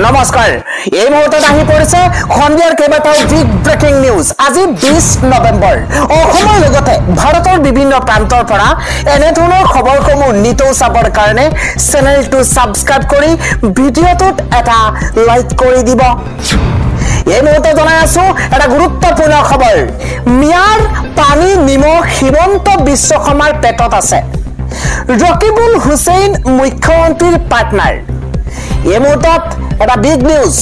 নমস্কাৰ এই মুহূৰ্তত আহি পৰিছে খন্দিয়াৰ কেইবাটাও বিগ ব্ৰেকিং নিউজ আজি 20 নৱেম্বৰ অসমৰ লগতে ভাৰতৰ বিভিন্ন প্ৰান্তৰ পৰা এনে ধৰণৰ খবৰসমূহ নিতৌ চাবৰ কাৰণে চেনেলটো সাবস্ক্ৰাইব কৰি ভিডিঅ'টোত এটা লাইক কৰি দিব এই মুহূৰ্তে জনাই আছো এটা গুৰুত্বপূৰ্ণ খবৰ মিয়াৰ পানী নিমখ হিমন্ত বিশ্ব শৰ্মাৰ পেটত আছে ৰকিবুল হুছেইন মুখ্যমন্ত্ৰীৰ পাৰ্টনাৰ এই মুহূৰ্তত এটা বিগ নিউজ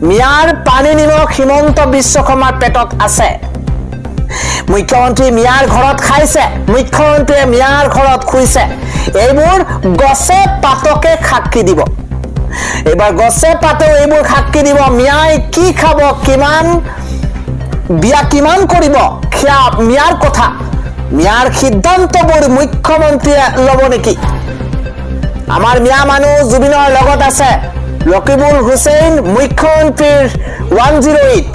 মিয়াৰ পানী নিমখ হিমন্ত বিশ্ব শৰ্মাৰ পেটত আছে মুখ্যমন্ত্ৰী মিয়াৰ ঘৰত খাইছে মুখ্যমন্ত্ৰীয়ে মিয়াৰ ঘৰত খুইছে এইবোৰ গছে পাতকে সাক্ষী দিব এবাৰ গছে পাতে এইবোৰ সাক্ষী দিব মিয়াই কি খাব কিমান বিয়া কিমান কৰিব খিয়া মিয়াৰ কথা মিয়াৰ সিদ্ধান্তবোৰ মুখ্যমন্ত্ৰীয়ে ল'ব নেকি আমাৰ মিয়া মানুহ জুবিনৰ লগত আছে ৰকিবুল হুছেইন মুখ্যমন্ত্ৰীৰ 108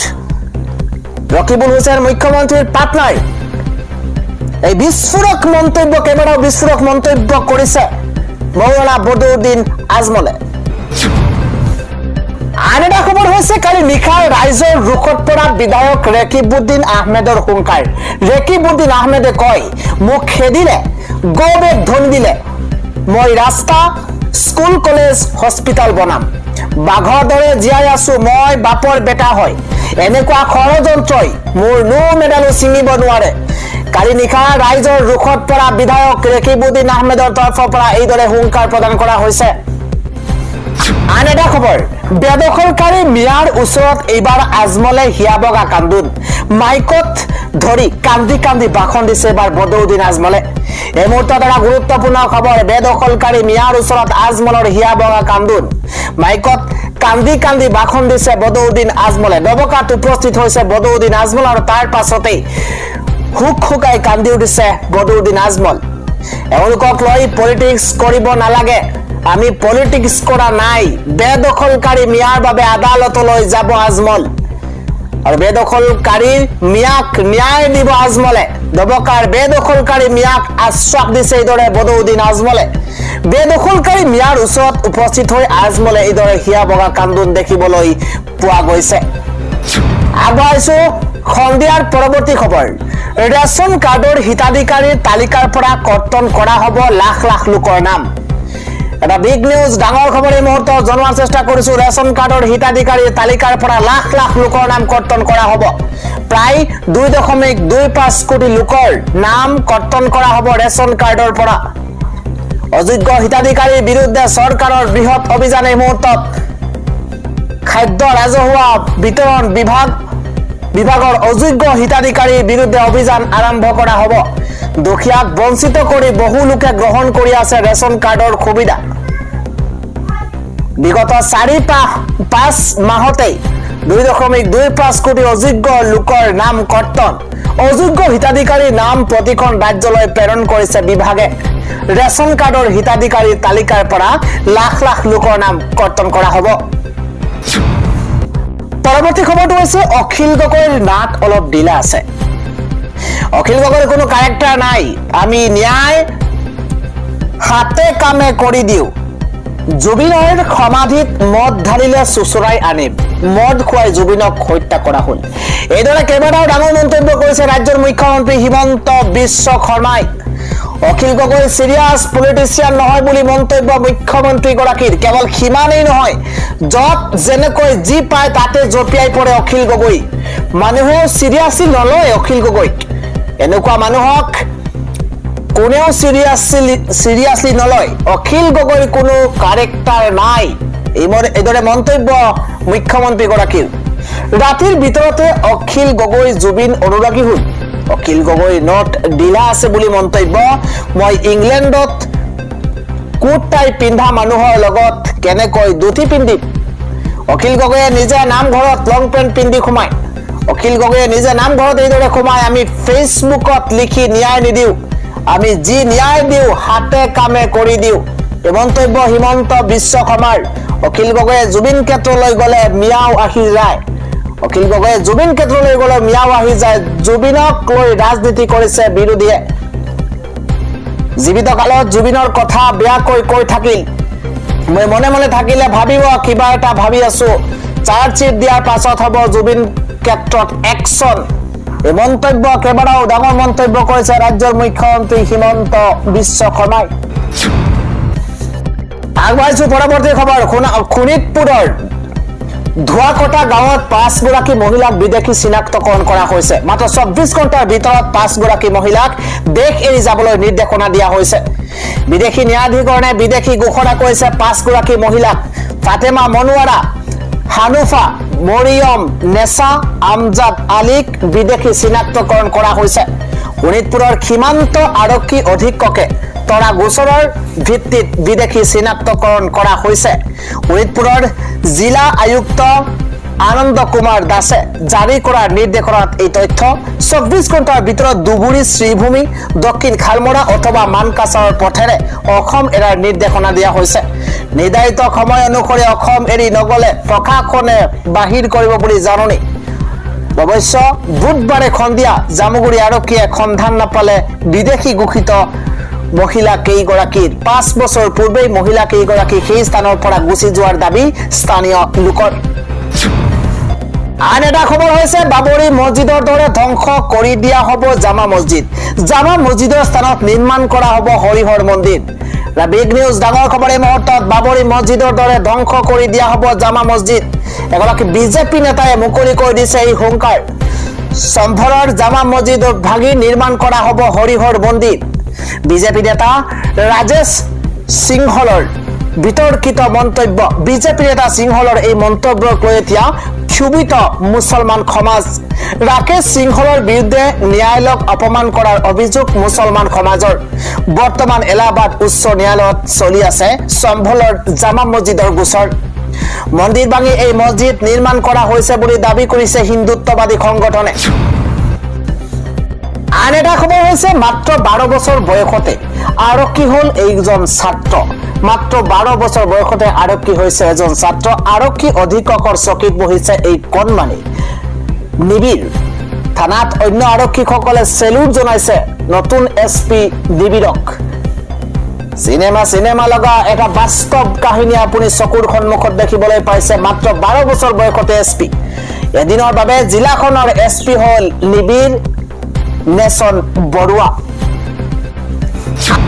ৰকিবুল হুছেইন মুখ্যমন্ত্ৰীৰ পাৰ্টনাৰ এই বিস্ফোৰক মন্তব্য কেইবাটাও বিস্ফোৰক মন্তব্য কৰিছে মৌলানা বদৰুদ্দিন আজমলে আন এটা খবৰ হৈছে কালি নিশা ৰাইজৰ ৰুখত পৰা বিধায়ক ৰেকিবুদ্দিন আহমেদৰ হুংকাৰ ৰেকিবুদ্দিন আহমেদে কয় মোক খেদিলে গবে ধন দিলে মই ৰাস্তা স্কুল কলেজ হস্পিটাল বনাম বাঘৰ দৰে জীয়াই আছো মই বাপৰ বেটা হয় এনেকুৱা ষড়যন্ত্ৰই মোৰ নো মেডালো ছিঙিব নোৱাৰে কালি নিশা ৰাইজৰ ৰুখত পৰা বিধায়ক ৰেকিবুদ্দিন আহমেদৰ তৰফৰ পৰা এইদৰে হুংকাৰ প্ৰদান কৰা হৈছে আন এটা খবৰ বেদখলকাৰী মিয়াৰ ওচৰত এইবাৰ আজমলে হিয়াবগা কান্দোন মাইকত ধৰি কান্দি কান্দি ভাষণ দিছে এবাৰ বদৰুদ্দিন আজমলে এই মুহূৰ্তত এটা গুৰুত্বপূৰ্ণ খবৰ বেদখলকাৰী মিয়াৰ ওচৰত আজমলৰ হিয়াবগা কান্দোন মাইকত কান্দি কান্দি ভাষণ দিছে বদৰুদ্দিন আজমলে নবকাত উপস্থিত হৈছে বদৰুদ্দিন আজমল আৰু তাৰ পাছতে হুক হুকাই কান্দি উঠিছে বদৰুদ্দিন আজমল এওঁলোকক লৈ পলিটিক্স কৰিব নালাগে আমি পলিটিক্স কৰা নাই বেদখলকাৰী মিয়াৰ বাবে আদালতলৈ যাব আজমল আৰু বেদখলকাৰী মিয়াক ন্যায় দিব আজমলে দবকাৰ বেদখলকাৰী মিয়াক আশ্বাস দিছে এইদৰে বদৰুদ্দিন আজমলে বেদখলকাৰী মিয়াৰ ওচৰত উপস্থিত হৈ আজমলে এইদৰে হিয়াবগা কান্দোন দেখিবলৈ পোৱা গৈছে আগবাইছো খন্দিয়াৰ পৰৱৰ্তী খবৰ ৰেচন কাৰ্ডৰ হিতাধিকাৰীৰ তালিকাৰ পৰা কৰ্তন কৰা হ'ব লাখ লাখ লোকৰ নাম এটা বিগ নিউজ ডাঙৰ খবৰ এই মুহূৰ্তত জনোৱাৰ চেষ্টা কৰিছো ৰেচন কাৰ্ডৰ হিতাধিকাৰীৰ তালিকাৰ পৰা লাখ লাখ লোকৰ নাম কৰ্তন কৰা হ'ব প্ৰায় 2.25 কোটি লোকৰ নাম কৰ্তন কৰা হ'ব ৰেচন কাৰ্ডৰ পৰা অযোগ্য হিতাধিকাৰীৰ বিৰুদ্ধে চৰকাৰৰ বৃহৎ অভিযান এই মুহূৰ্তত খাদ্য ৰাজহুৱা বিতৰণ বিভাগৰ অযোগ্য হিতাধিকাৰীৰ বিৰুদ্ধে অভিযান আৰম্ভ কৰা হ'ব দুখীয়াক বঞ্চিত কৰি বহু লোকে গ্ৰহণ কৰি আছে ৰেচন কাৰ্ডৰ সুবিধা বিগত 4-5 মাহতে 2.25 কোটি অযোগ্য লোকৰ নাম কৰ্তন অযোগ্য হিতাধিকাৰীৰ নাম প্ৰতিখন ৰাজ্যলৈ প্ৰেৰণ কৰিছে বিভাগে ৰেচন কাৰ্ডৰ হিতাধিকাৰীৰ তালিকাৰ পৰা লাখ লাখ লোকৰ নাম কৰ্তন কৰা হ'ব পৰৱৰ্তী খবৰটো হৈছে অখিল গগৈৰ নাট অলপ ঢিলা আছে অখিল গগৈৰ কোনো ক্যাৰেক্টাৰ নাই আমি ন্যায় হাতে কামে কৰি দিও জুবিনৰ সমাধিত মদ ঢালিলে সুচৰাই আনিম মদ খুৱাই জুবিনক হত্যা কৰা হ'ল এইদৰে কেইবাটাও ডাঙৰ মন্তব্য কৰিছে ৰাজ্যৰ মুখ্যমন্ত্ৰী হিমন্ত বিশ্ব শৰ্মাই অখিল গগৈ সিৰিয়াছ পলিটিচিয়ান নহয় বুলি মন্তব্য মুখ্যমন্ত্ৰী গৰাকীৰ কেৱল হিমানেই নহয় যত যেনেকৈ জি পায় তাতে জপিয়াই পৰে অখিল গগৈ মানুহে সিৰিয়াছলি নলয় অখিল গগৈক এনেকুৱা মানুহক কোনেও সিৰিয়াছলি নলয় অখিল গগৈৰ কোনো ক্যাৰেক্টাৰ নাই এইদৰে মন্তব্য মুখ্যমন্ত্ৰী গৰাকীৰ ৰাতিৰ ভিতৰতে অখিল গগৈ জুবিন অনুৰাগী হ'ল অখিল গগৈ নট ঢিলা আছে বুলি মন্তব্য মই ইংলেণ্ডত কোট টাই পিন্ধা মানুহৰ লগত কেনেকৈ দুটি পিন্ধিম অখিল গগৈয়ে নিজে নামঘৰত লং পেণ্ট পিন্ধি সোমায় অখিল গগৈয়ে নিজে নামঘৰত এইদৰে সোমায় আমি ফেচবুকত লিখি ন্যায় নিদিও আমি যি ন্যায় দিও হাতে কামে কৰি দিও এই মন্তব্য হিমন্ত বিশ্ব শৰ্মাৰ অখিল গগৈয়ে জুবিন ক্ষেত্ৰলৈ গলে মিয়াও আহি যায় অখিল গগৈয়ে জুবিন ক্ষেত্ৰলৈ গলে মিয়াও আহি যায় জুবিনক লৈ ৰাজনীতি কৰিছে বিৰোধীয়ে জীৱিত কালত জুবিনৰ কথা বেয়াকৈ কৈ থাকিল মই মনে মনে থাকিলে ভাবিব কিবা এটা ভাবি আছো চাৰ্জশিট দিয়াৰ পাছত হ'ব জুবিন ক্ষেত্ৰত একশন এই মন্তব্য কেইবাৰাও ডাঙৰ মন্তব্য কৰিছে ৰাজ্যৰ মুখ্যমন্ত্ৰী হিমন্ত বিশ্ব শৰ্মাই আগবাইছো পৰৱৰ্তী খবৰ খুনিতপুৰৰ ধুৱাকটা গাঁৱত 5 গৰাকী মহিলাক বিদেশী চিনাক্তকৰণ কৰা হৈছে মাত্ৰ 24 ঘণ্টাৰ ভিতৰত 5 গৰাকী মহিলাক দেশ এৰি যাবলৈ নিৰ্দেশনা দিয়া হৈছে বিদেশী ন্যায়াধিকৰণে বিদেশী ঘোষণা কৰিছে 5 গৰাকী মহিলাক ফাতেমা মনোৱাৰা হানুফা মৰিয়ম নেছা আমজাদ আলীক বিদেশী চিনাক্তকৰণ কৰা হৈছে শোণিতপুৰৰ সীমান্ত আৰক্ষী অধীক্ষকে তৰা গোচৰৰ ভিত্তিত বিদেশী চিনাক্তকৰণ কৰা হৈছে শোণিতপুৰৰ জিলা আয়ুক্ত আনন্দ কুমাৰ দাসে জাৰি কৰা নিৰ্দেশনাত এই তথ্য 24 ঘণ্টাৰ ভিতৰত দুগুৰি শ্ৰীভূমি দক্ষিণ খালমৰা অথবা মানকাছাৰৰ পথেৰে অসম এৰাৰ নিৰ্দেশনা দিয়া হৈছে নিৰ্ধাৰিত সময় অনুসৰি অসম এৰি নগলে প্ৰশাসনে বাহিৰ কৰিব বুলি জাননী অৱশ্য বুধবাৰে সন্ধিয়া জামুগুৰি আৰক্ষীয়ে সন্ধান নাপালে বিদেশী ঘোষিত মহিলা কেইগৰাকীৰ 5 বছৰ পূৰ্বে মহিলা কেইগৰাকী সেই স্থানৰ পৰা গুচি যোৱাৰ দাবী স্থানীয় লোকৰ আন এটা খবৰ হৈছে বাবৰি মছজিদৰ দৰে ধ্বংস কৰি দিয়া হ'ব জামা মছজিদৰ স্থানত নিৰ্মাণ কৰা হ'ব হৰিহৰ মন্দিৰ বিগ নিউজ ডাঙৰ খবৰ এই মুহূৰ্তত বাবৰি মছজিদৰ দৰে ধ্বংস কৰি দিয়া হ'ব জামা মছজিদ এগৰাকী বিজেপি নেতাই মুকলি কৰি দিছে এই হুংকাৰ সম্ভৰৰ জামা মছজিদ ভাঙি নিৰ্মাণ কৰা হ'ব হৰিহৰ মন্দিৰ বিজেপি নেতা ৰাজেশ সিংহলৰ বিতৰ্কিত মন্তব্য বিজেপি নেতা সিংহলৰ এই মন্তব্যক লৈ এতিয়া ক্ষুভিত মুছলমান সমাজ ৰাকেশ সিংহলৰ বিৰুদ্ধে ন্যায়ালয়ক অপমান কৰাৰ অভিযোগ মুছলমান সমাজৰ বৰ্তমান এলাহাবাদ উচ্চ ন্যায়ালয়ত চলি আছে সম্ভলৰ জামা মছজিদৰ গোচৰ মন্দিৰ ভাঙি এই মছজিদ নিৰ্মাণ কৰা হৈছে বুলি দাবী কৰিছে হিন্দুত্ববাদী সংগঠনে আন এটা খবৰ হৈছে মাত্ৰ 12 বছৰ বয়সতে আৰক্ষী হল এইজন ছাত্ৰ মাত্ৰ 12 বছৰ বয়সতে আৰক্ষী হৈছে এজন ছাত্ৰ আৰক্ষী অধীক্ষকৰ চকীত বহিছে এই কণমানি নিবিৰ থানাত অন্য আৰক্ষীসকলে সেলুট জনাইছে নতুন এসপি নিবিৰক সিনেমা লগা এটা বাস্তৱ কাহিনী আপুনি চকুৰ সন্মুখত দেখিবলৈ পাইছে মাত্ৰ 12 বছৰ বয়সতে এসপি এদিনৰ বাবে জিলাখনৰ এসপি হল নিবিৰ নেছন বৰুৱা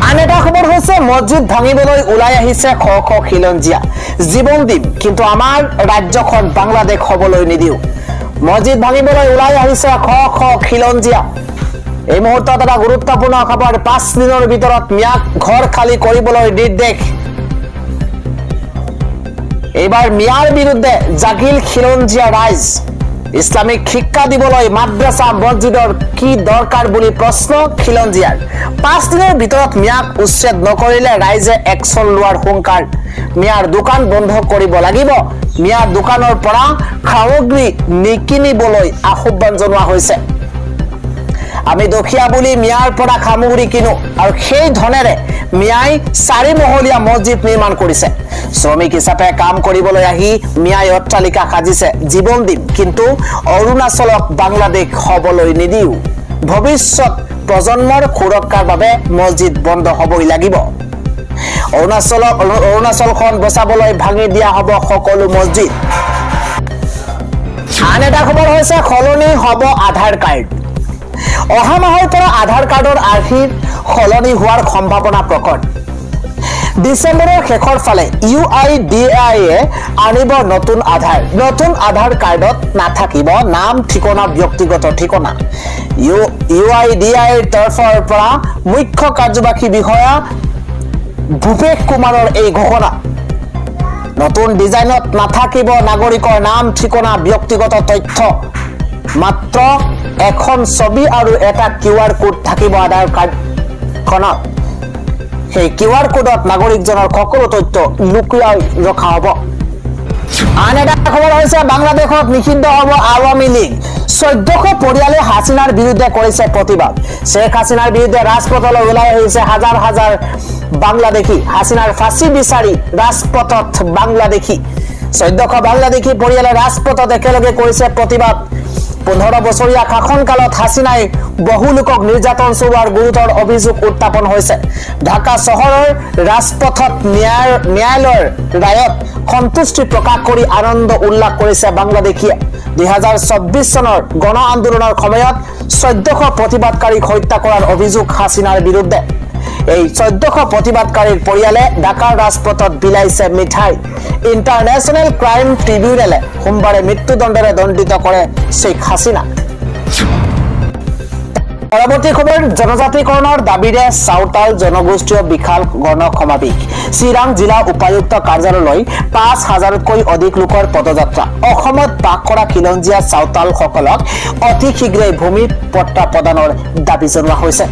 আন এটা খবৰ হৈছে মছজিদ ভাঙিবলৈ ওলাই আহিছে খ খিলঞ্জীয়া জীৱন দিম কিন্তু আমাৰ ৰাজ্যখন বাংলাদেশ হ'বলৈ নিদিও মছজিদ ভাঙিবলৈ ওলাই আহিছে খ খিলঞ্জীয়া এই মুহূৰ্তত এটা গুৰুত্বপূৰ্ণ খবৰ 5 দিনৰ ভিতৰত মিয়াক ঘৰ খালি কৰিবলৈ নিৰ্দেশ এইবাৰ মিয়াৰ বিৰুদ্ধে জাগিল খিলঞ্জীয়া ৰাইজ ইসলামিক শিক্ষা দিবলৈ মাদ্ৰাসা মছজিদৰ কি দৰকাৰ বুলি প্ৰশ্ন খিলঞ্জীয়াৰ 5 দিনৰ ভিতৰত মিয়াক উচ্ছেদ নকৰিলে ৰাইজে একশন লোৱাৰ হুংকাৰ মিয়াৰ দোকান বন্ধ কৰিব লাগিব মিয়াৰ দোকানৰ পৰা সামগ্ৰী নিকিনিবলৈ আহ্বান জনোৱা হৈছে আমি দুখীয়া বুলি মিয়াৰ পৰা সামগ্ৰী কিনো আৰু সেই ধনেৰে মিয়াই 4 মহলীয়া মছজিদ নিৰ্মাণ কৰিছে শ্ৰমিক হিচাপে কাম কৰিবলৈ আহি মিয়াই অট্টালিকা সাজিছে জীৱন দিম কিন্তু অৰুণাচলক বাংলাদেশ হ'বলৈ নিদিও ভৱিষ্যত প্ৰজন্মৰ সুৰক্ষাৰ বাবে মছজিদ বন্ধ হ'বই লাগিব অৰুণাচলখন বচাবলৈ ভাঙি দিয়া হ'ব সকলো মছজিদ আন এটা খবৰ হৈছে সলনি হ'ব আধাৰ কাৰ্ড অহা মাহৰ পৰা আধাৰ কাৰ্ডৰ আৰ্হিৰ সলনি হোৱাৰ সম্ভাৱনা প্ৰকট ডিসেম্বৰৰ শেষৰ ফালে UIDAI আনিব নতুন আধাৰ কাৰ্ডত নাথাকিব নাম ঠিকনা ব্যক্তিগত ঠিকনা UIDAI তৰফৰ পৰা মুখ্য কাৰ্যবাহী বিষয়া ভূপেশ কুমাৰৰ এই ঘোষণা নতুন ডিজাইনত নাথাকিব নাগৰিকৰ নাম ঠিকনা ব্যক্তিগত তথ্য মাত্ৰ এখন ছবি আৰু এটা QR কোড থাকিব আধাৰ কাৰ্ডখনত সেই QR কোডত নাগৰিকজনৰ সকলো তথ্য লুকুৱাই ৰখা হ'ব আন এটা খবৰ হৈছে বাংলাদেশত নিষিদ্ধ হ'ব আওয়ামী লীগ 1400 পৰিয়ালে হাসিনাৰ বিৰুদ্ধে কৰিছে প্ৰতিবাদ শেখ হাসিনাৰ বিৰুদ্ধে ৰাজপথলৈ ওলাই আহিছে হাজাৰ হাজাৰ বাংলাদেশী হাসিনাৰ ফাঁসি বিচাৰি ৰাজপথত বাংলাদেশী 1400 বাংলাদেশী পৰিয়ালে ৰাজপথত একেলগে কৰিছে প্ৰতিবাদ 15 বছৰীয়া শাসনকালত হাসিনাই বহু লোকক নিৰ্যাতন চলোৱাৰ গুৰুতৰ অভিযোগ উত্থাপন হৈছে ঢাকা চহৰৰ ৰাজপথত ন্যায়ালয়ৰ ৰায়ত সন্তুষ্টি প্ৰকাশ কৰি আনন্দ উল্লাস কৰিছে বাংলাদেশীয়ে 2024 চনৰ গণ আন্দোলনৰ সময়ত 1400 প্ৰতিবাদকাৰীক হত্যা কৰাৰ অভিযোগ হাসিনাৰ বিৰুদ্ধে এই 1400 প্ৰতিবাদকাৰীৰ পৰিয়ালে ঢাকাৰ ৰাজপথত বিলাইছে মিঠাই ইন্টাৰনেশ্যনেল ক্ৰাইম ট্ৰিবিউনেলে সোমবাৰে মৃত্যুদণ্ডৰে দণ্ডিত কৰে শেখ হাসিনা পৰৱৰ্তী খবৰ জনজাতিকৰণৰ দাবীৰে সাঁওতাল জনগোষ্ঠীয় বিশাল গণসমাৱেশ চিৰাং জিলা উপায়ুক্ত কাৰ্যালয়লৈ 5000তকৈ অধিক লোকৰ পদযাত্ৰা অসমত বাস কৰা খিলঞ্জীয়া সাঁওতালসকলক অতি শীঘ্ৰে ভূমি পট্টা প্ৰদানৰ দাবী জনোৱা হৈছে